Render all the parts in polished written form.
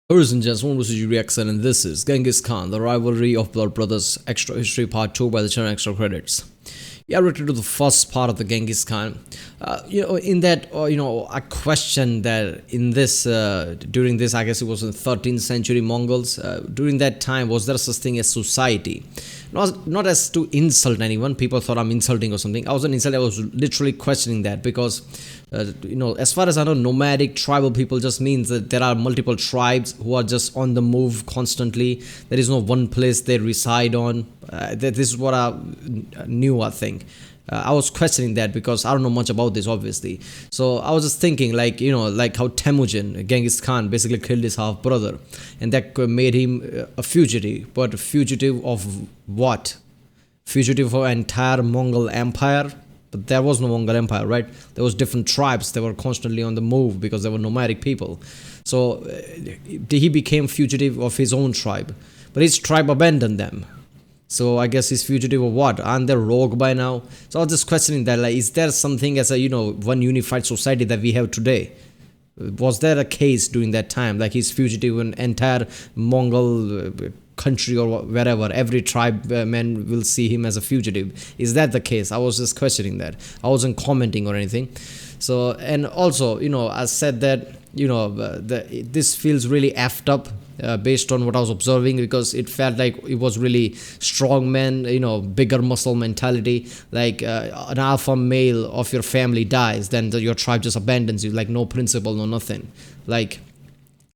Ladies and gentlemen, this is Yuri Axel, and this is Genghis Khan, the Rivalry of Blood Brothers Extra History Part 2 by the channel Extra Credits. Yeah, related to the first part of the Genghis Khan. In that, I questioned that during this, I guess it was in 13th century Mongols, during that time, was there such thing as society? Not as to insult anyone. People thought I'm insulting or something. I wasn't insulting, I was literally questioning that because, as far as I know, nomadic tribal people just means that there are multiple tribes who are just on the move constantly. There is no one place they reside on. This is what I knew, I think. I was questioning that because I don't know much about this, obviously. So I was just thinking, like how Temujin, Genghis Khan, basically killed his half brother, and that made him a fugitive. But a fugitive of what? Fugitive of entire Mongol Empire. But there was no Mongol Empire, right? There was different tribes that were constantly on the move because they were nomadic people. So he became fugitive of his own tribe, but his tribe abandoned them. So I guess he's fugitive of what? Aren't they rogue by now? So I was just questioning that, like, is there something as a one unified society that we have today? Was there a case during that time, like he's fugitive in entire Mongol country or wherever? Every tribe man will see him as a fugitive. Is that the case? I was just questioning that. I wasn't commenting or anything. So, and also, I said that this feels really effed up based on what I was observing, because it felt like it was really strong men, bigger muscle mentality. Like an alpha male of your family dies, then your tribe just abandons you, like no principle, no nothing. Like,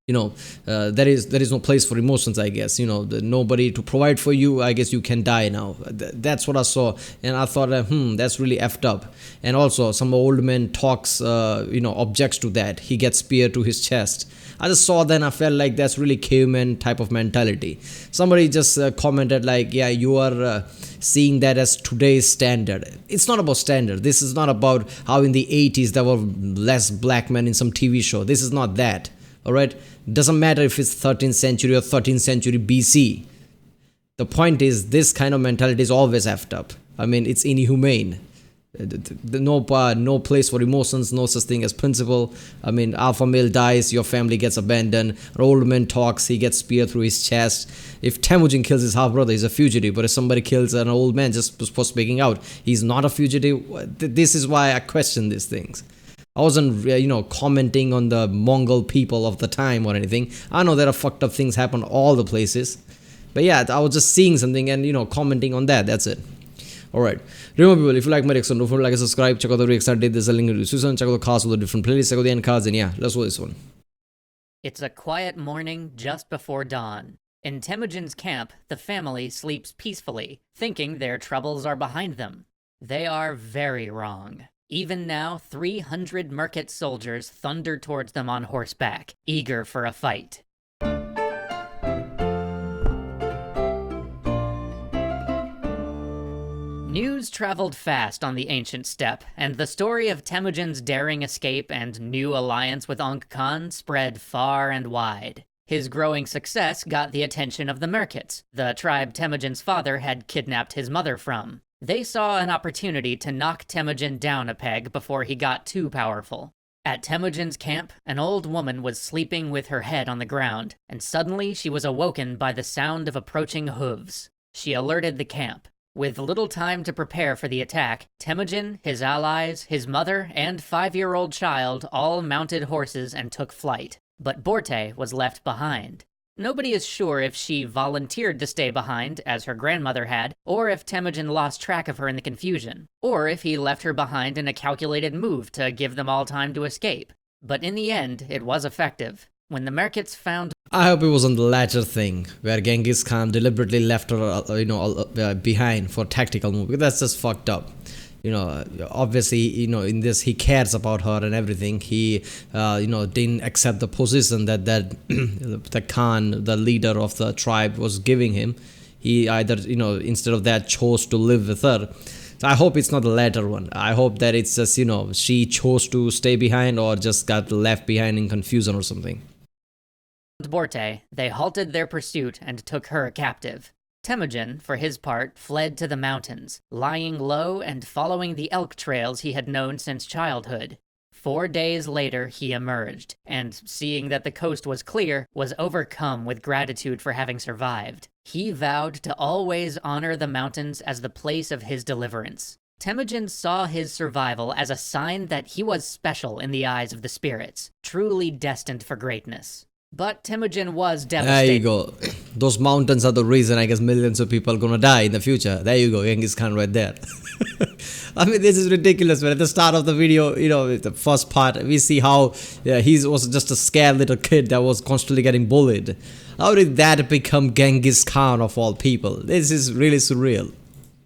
there is no place for emotions, I guess. Nobody to provide for you, I guess you can die now. That's what I saw, and I thought, that's really effed up. And also, some old man talks, objects to that. He gets spear to his chest. I just saw that and I felt like that's really caveman type of mentality. Somebody just commented like, yeah, you are seeing that as today's standard. It's not about standard. This is not about how in the 80s there were less black men in some TV show. This is not that. All right, doesn't matter if it's 13th century or 13th century BC. The point is, this kind of mentality is always effed up. I mean, it's inhumane. No place for emotions, no such thing as principle. I mean, alpha male dies, your family gets abandoned. An old man talks, he gets spear through his chest. If Temujin kills his half brother, he's a fugitive. But if somebody kills an old man just for speaking out, he's not a fugitive. This is why I question these things. I wasn't, commenting on the Mongol people of the time or anything. I know there are fucked up things happen all the places. But yeah, I was just seeing something and, commenting on that. That's it. Alright. Remember, people, if you like my reaction, don't forget to like and subscribe. Check out the reaction I did. There's a link in the description. Check out the cards with the different playlists. Check out the end cards. And yeah, let's go this one. It's a quiet morning just before dawn. In Temujin's camp, the family sleeps peacefully, thinking their troubles are behind them. They are very wrong. Even now, 300 Merkit soldiers thunder towards them on horseback, eager for a fight. News traveled fast on the ancient steppe, and the story of Temujin's daring escape and new alliance with Ongg Khan spread far and wide. His growing success got the attention of the Merkits, the tribe Temujin's father had kidnapped his mother from. They saw an opportunity to knock Temujin down a peg before he got too powerful. At Temujin's camp, an old woman was sleeping with her head on the ground, and suddenly she was awoken by the sound of approaching hooves. She alerted the camp. With little time to prepare for the attack, Temujin, his allies, his mother, and 5-year-old child all mounted horses and took flight. But Borte was left behind. Nobody is sure if she volunteered to stay behind, as her grandmother had, or if Temujin lost track of her in the confusion, or if he left her behind in a calculated move to give them all time to escape. But in the end, it was effective. When the Merkits found... I hope it wasn't the latter thing, where Genghis Khan deliberately left her, behind for tactical move, because that's just fucked up. Obviously, in this, he cares about her and everything. He, didn't accept the position that the Khan, the leader of the tribe, was giving him. He either, instead of that, chose to live with her. So I hope it's not the latter one. I hope that it's just, she chose to stay behind or just got left behind in confusion or something. Borte, they halted their pursuit and took her captive. Temujin, for his part, fled to the mountains, lying low and following the elk trails he had known since childhood. 4 days later, he emerged, and seeing that the coast was clear, was overcome with gratitude for having survived. He vowed to always honor the mountains as the place of his deliverance. Temujin saw his survival as a sign that he was special in the eyes of the spirits, truly destined for greatness. But Temujin was devastated. There you go. Those mountains are the reason I guess millions of people are gonna die in the future. There you go, Genghis Khan right there. I mean, this is ridiculous, man. At the start of the video, the first part, we see how he was just a scared little kid that was constantly getting bullied. How did that become Genghis Khan of all people? This is really surreal.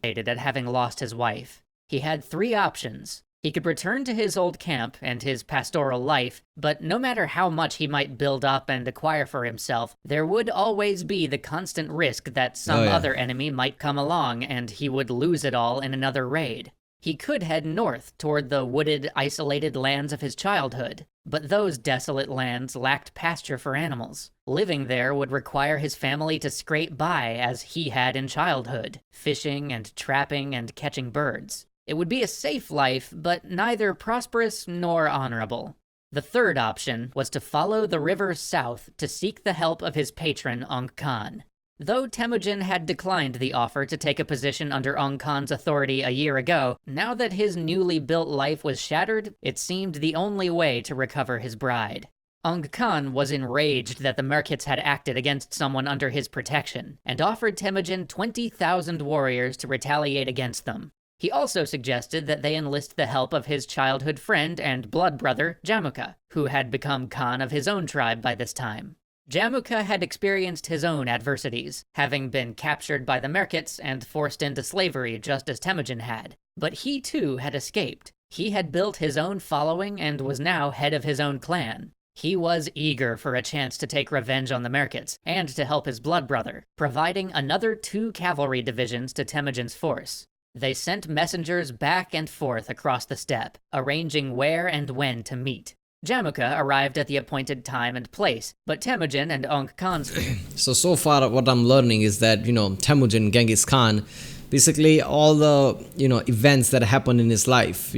At having lost his wife. He had 3 options. He could return to his old camp and his pastoral life, but no matter how much he might build up and acquire for himself, there would always be the constant risk that some other enemy might come along and he would lose it all in another raid. He could head north toward the wooded, isolated lands of his childhood, but those desolate lands lacked pasture for animals. Living there would require his family to scrape by as he had in childhood, fishing and trapping and catching birds. It would be a safe life, but neither prosperous nor honorable. The third option was to follow the river south to seek the help of his patron, Ong Khan. Though Temujin had declined the offer to take a position under Ong Khan's authority a year ago, now that his newly built life was shattered, it seemed the only way to recover his bride. Ong Khan was enraged that the Merkits had acted against someone under his protection, and offered Temujin 20,000 warriors to retaliate against them. He also suggested that they enlist the help of his childhood friend and blood brother, Jamukha, who had become Khan of his own tribe by this time. Jamukha had experienced his own adversities, having been captured by the Merkits and forced into slavery just as Temujin had. But he too had escaped. He had built his own following and was now head of his own clan. He was eager for a chance to take revenge on the Merkits and to help his blood brother, providing another 2 cavalry divisions to Temujin's force. They sent messengers back and forth across the steppe, arranging where and when to meet. Jamukha arrived at the appointed time and place, but Temujin and Ong Khan's... So far what I'm learning is that, Temujin, Genghis Khan, basically all the, events that happened in his life,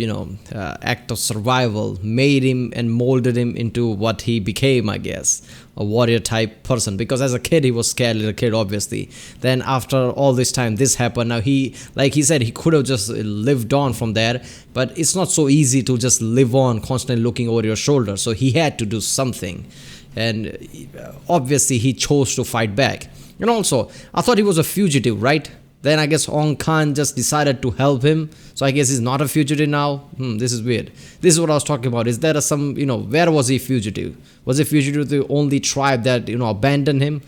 act of survival, made him and molded him into what he became, I guess. A warrior type person, because as a kid he was scared little kid, obviously. Then after all this time this happened. Now he, like he said, he could have just lived on from there, but it's not so easy to just live on constantly looking over your shoulder, so he had to do something, and obviously he chose to fight back. And also I thought he was a fugitive, right? Then I guess Ong Khan just decided to help him. So I guess he's not a fugitive now. This is weird. This is what I was talking about. Is there some, where was he fugitive? Was he fugitive to the only tribe that, abandoned him?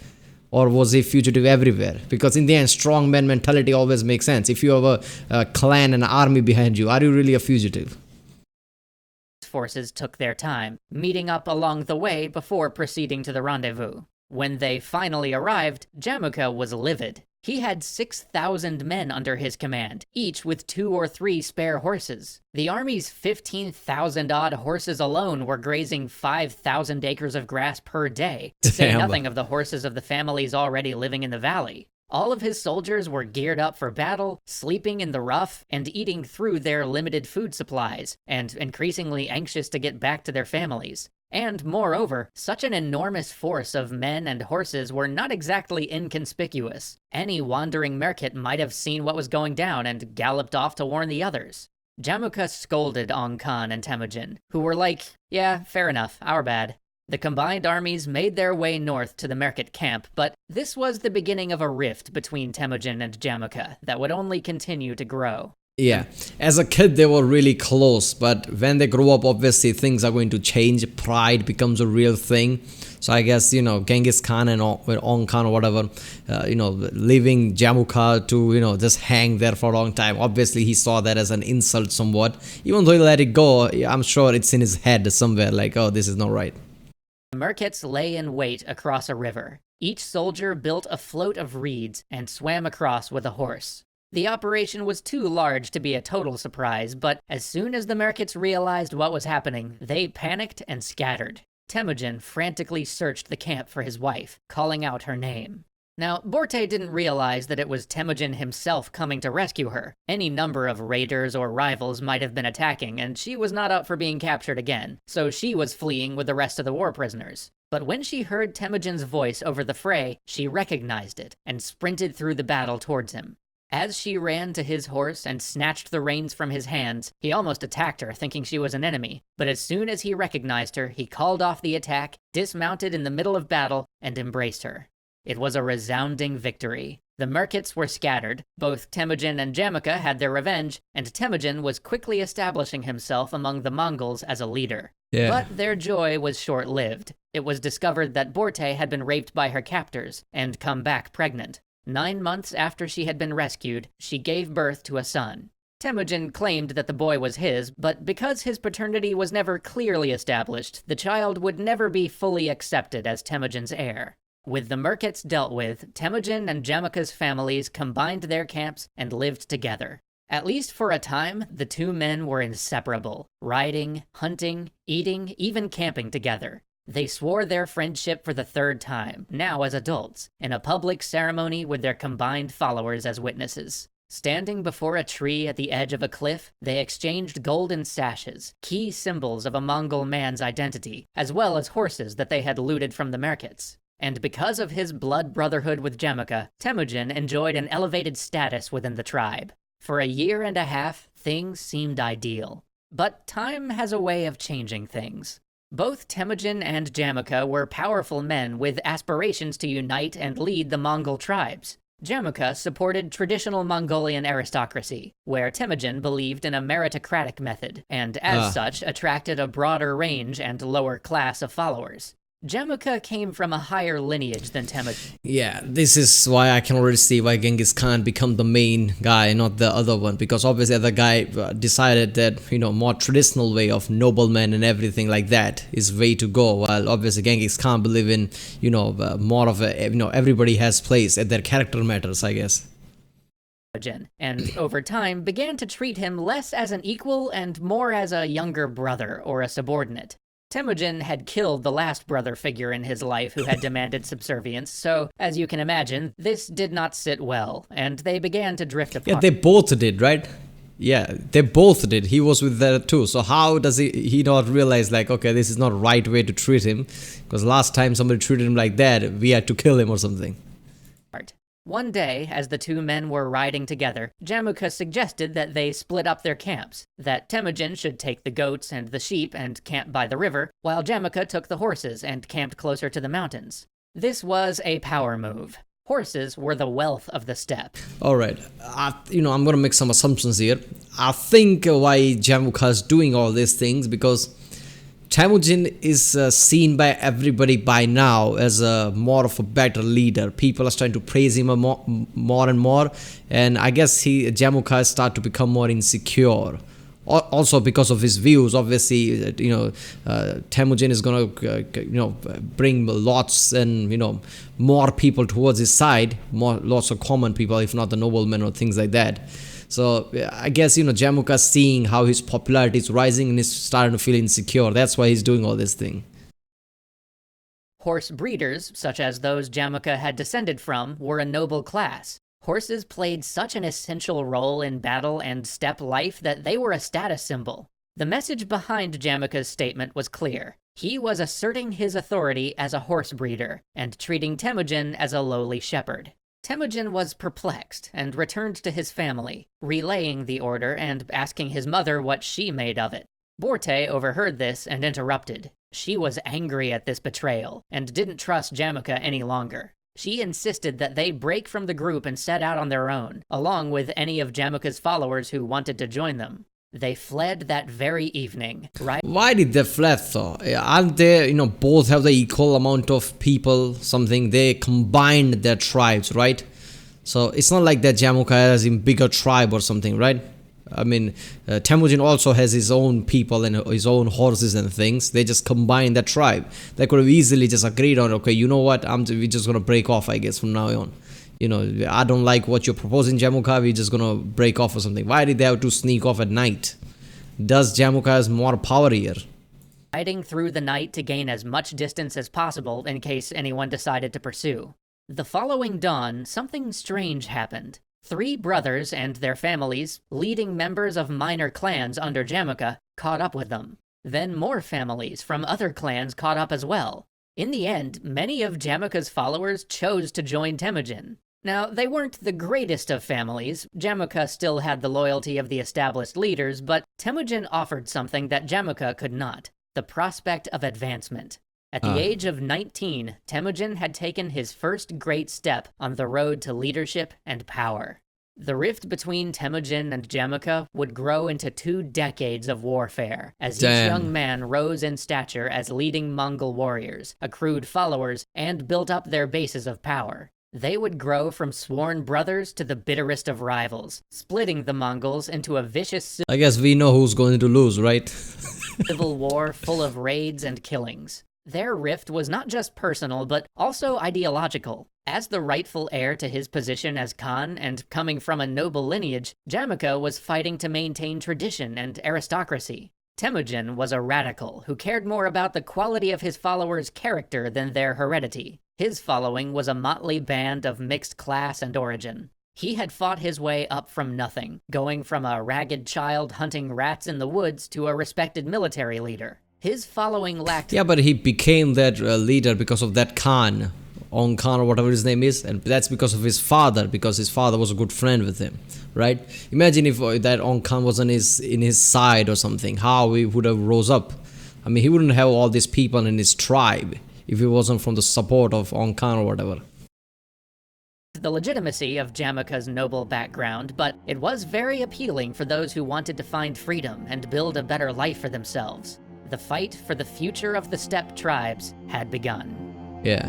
Or was he fugitive everywhere? Because in the end, strong man mentality always makes sense. If you have a clan and an army behind you, are you really a fugitive? Forces took their time, meeting up along the way before proceeding to the rendezvous. When they finally arrived, Jamukha was livid. He had 6,000 men under his command, each with 2 or 3 spare horses. The army's 15,000-odd horses alone were grazing 5,000 acres of grass per day, to say nothing of the horses of the families already living in the valley. All of his soldiers were geared up for battle, sleeping in the rough, and eating through their limited food supplies, and increasingly anxious to get back to their families. And moreover, such an enormous force of men and horses were not exactly inconspicuous. Any wandering Merkit might have seen what was going down and galloped off to warn the others. Jamukha scolded Ong Khan and Temujin, who were like, yeah, fair enough, our bad. The combined armies made their way north to the Merkit camp, but this was the beginning of a rift between Temujin and Jamukha that would only continue to grow. Yeah, as a kid they were really close, but when they grow up, obviously things are going to change. Pride becomes a real thing. So I guess, Genghis Khan and Ong Khan or whatever, leaving Jamukha to, just hang there for a long time. Obviously he saw that as an insult somewhat. Even though he let it go, I'm sure it's in his head somewhere like, oh, this is not right. The Merkits lay in wait across a river. Each soldier built a float of reeds and swam across with a horse. The operation was too large to be a total surprise, but as soon as the Merkits realized what was happening, they panicked and scattered. Temujin frantically searched the camp for his wife, calling out her name. Now, Borte didn't realize that it was Temujin himself coming to rescue her. Any number of raiders or rivals might have been attacking, and she was not up for being captured again, so she was fleeing with the rest of the war prisoners. But when she heard Temujin's voice over the fray, she recognized it and sprinted through the battle towards him. As she ran to his horse and snatched the reins from his hands, he almost attacked her, thinking she was an enemy. But as soon as he recognized her, he called off the attack, dismounted in the middle of battle, and embraced her. It was a resounding victory. The Merkits were scattered, both Temujin and Jamukha had their revenge, and Temujin was quickly establishing himself among the Mongols as a leader. Yeah. But their joy was short-lived. It was discovered that Borte had been raped by her captors and come back pregnant. 9 months after she had been rescued, she gave birth to a son. Temujin claimed that the boy was his, but because his paternity was never clearly established, the child would never be fully accepted as Temujin's heir. With the Merkits dealt with, Temujin and Jamukha's families combined their camps and lived together. At least for a time, the two men were inseparable, riding, hunting, eating, even camping together. They swore their friendship for the third time, now as adults, in a public ceremony with their combined followers as witnesses. Standing before a tree at the edge of a cliff, they exchanged golden sashes, key symbols of a Mongol man's identity, as well as horses that they had looted from the Merkits. And because of his blood brotherhood with Jamukha, Temujin enjoyed an elevated status within the tribe. For a year and a half, things seemed ideal. But time has a way of changing things. Both Temujin and Jamukha were powerful men with aspirations to unite and lead the Mongol tribes. Jamukha supported traditional Mongolian aristocracy, where Temujin believed in a meritocratic method, and as such attracted a broader range and lower class of followers. Jamukha came from a higher lineage than Temujin. Yeah, this is why I can already see why Genghis Khan become the main guy, not the other one. Because obviously the other guy decided that, more traditional way of noblemen and everything like that is way to go. While obviously Genghis Khan believe in, more of a, everybody has place and their character matters, I guess. And over time began to treat him less as an equal and more as a younger brother or a subordinate. Temujin had killed the last brother figure in his life who had demanded subservience, so, as you can imagine, this did not sit well, and they began to drift apart. Yeah, they both did, right? Yeah, they both did. He was with that too. So how does he not realize, like, okay, this is not the right way to treat him? Because last time somebody treated him like that, we had to kill him or something. One day, as the two men were riding together, Jamukha suggested that they split up their camps, that Temujin should take the goats and the sheep and camp by the river, while Jamukha took the horses and camped closer to the mountains. This was a power move. Horses were the wealth of the steppe. Alright, I'm gonna make some assumptions here. I think why Jamukha is doing all these things, because Temujin is seen by everybody by now as a more of a better leader. People are starting to praise him more and more, and I guess Jamukha start to become more insecure. Also because of his views, obviously, Temujin is gonna, bring lots and more people towards his side, lots of common people, if not the noblemen or things like that. So I guess Jamukha seeing how his popularity is rising and is starting to feel insecure. That's why he's doing all this thing. Horse breeders, such as those Jamukha had descended from, were a noble class. Horses played such an essential role in battle and steppe life that they were a status symbol. The message behind Jamukha's statement was clear. He was asserting his authority as a horse breeder and treating Temujin as a lowly shepherd. Temujin was perplexed and returned to his family, relaying the order and asking his mother what she made of it. Borte overheard this and interrupted. She was angry at this betrayal and didn't trust Jamukha any longer. She insisted that they break from the group and set out on their own, along with any of Jamukha's followers who wanted to join them. They fled that very evening, right? Why did they fled though? Aren't they, both have the equal amount of people, something? They combined their tribes, right? So it's not like that Jamukha has a bigger tribe or something, right? I mean, Temujin also has his own people and his own horses and things. They just combined that tribe. They could have easily just agreed on, okay, you know what? We're just gonna break off, I guess, from now on. I don't like what you're proposing, Jamukha. We're just gonna break off or something. Why did they have to sneak off at night? Does Jamukha has more power here? Riding through the night to gain as much distance as possible in case anyone decided to pursue. The following dawn, something strange happened. 3 brothers and their families, leading members of minor clans under Jamukha, caught up with them. Then more families from other clans caught up as well. In the end, many of Jamukha's followers chose to join Temujin. Now, they weren't the greatest of families. Jamukha still had the loyalty of the established leaders, but Temujin offered something that Jamukha could not: the prospect of advancement. At the age of 19, Temujin had taken his first great step on the road to leadership and power. The rift between Temujin and Jamukha would grow into 2 decades of warfare, as each young man rose in stature as leading Mongol warriors, accrued followers, and built up their bases of power. They would grow from sworn brothers to the bitterest of rivals, splitting the Mongols into a vicious I guess we know who's going to lose, right? civil war full of raids and killings. Their rift was not just personal, but also ideological. As the rightful heir to his position as Khan and coming from a noble lineage, Jamukha was fighting to maintain tradition and aristocracy. Temujin was a radical who cared more about the quality of his followers' character than their heredity. His following was a motley band of mixed class and origin. He had fought his way up from nothing, going from a ragged child hunting rats in the woods to a respected military leader. His following lacked... Yeah, but he became that leader because of that Khan, Ong Khan or whatever his name is, and that's because of his father, because his father was a good friend with him, right? Imagine if that Ong Khan was in his side or something, how he would have rose up. I mean, he wouldn't have all these people in his tribe if he wasn't from the support of Ong Khan or whatever. The legitimacy of Jamukha's noble background, but it was very appealing for those who wanted to find freedom and build a better life for themselves. The fight for the future of the steppe tribes had begun. Yeah.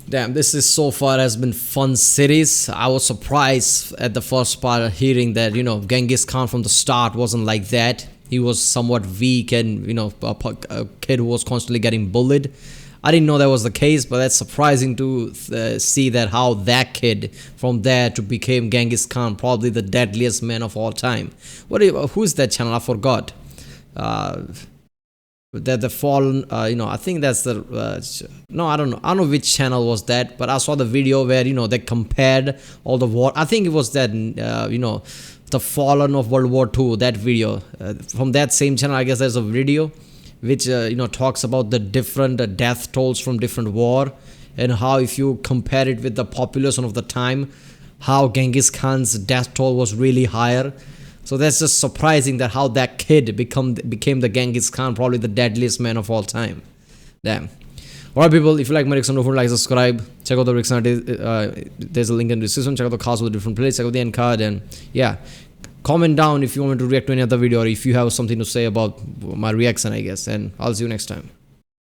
Damn, this is so far has been fun series. I was surprised at the first part hearing that, Genghis Khan from the start wasn't like that. He was somewhat weak and, a kid who was constantly getting bullied. I didn't know that was the case, but that's surprising to see that how that kid from there to became Genghis Khan, probably the deadliest man of all time. Who's that channel? I forgot. That the fallen, I think that's the no, I don't know which channel was that, but I saw the video where they compared all the war. I think it was that the fallen of World War II, that video from that same channel. I guess there's a video which talks about the different death tolls from different war, and how if you compare it with the population of the time, how Genghis Khan's death toll was really higher. So that's just surprising that how that kid became the Genghis Khan, probably the deadliest man of all time. Damn. Alright people, if you like my reaction, don't forget to like, subscribe, check out the reaction, there's a link in the description, check out the cards with the different plays, check out the end card, and yeah. Comment down if you want me to react to any other video, or if you have something to say about my reaction, I guess, and I'll see you next time.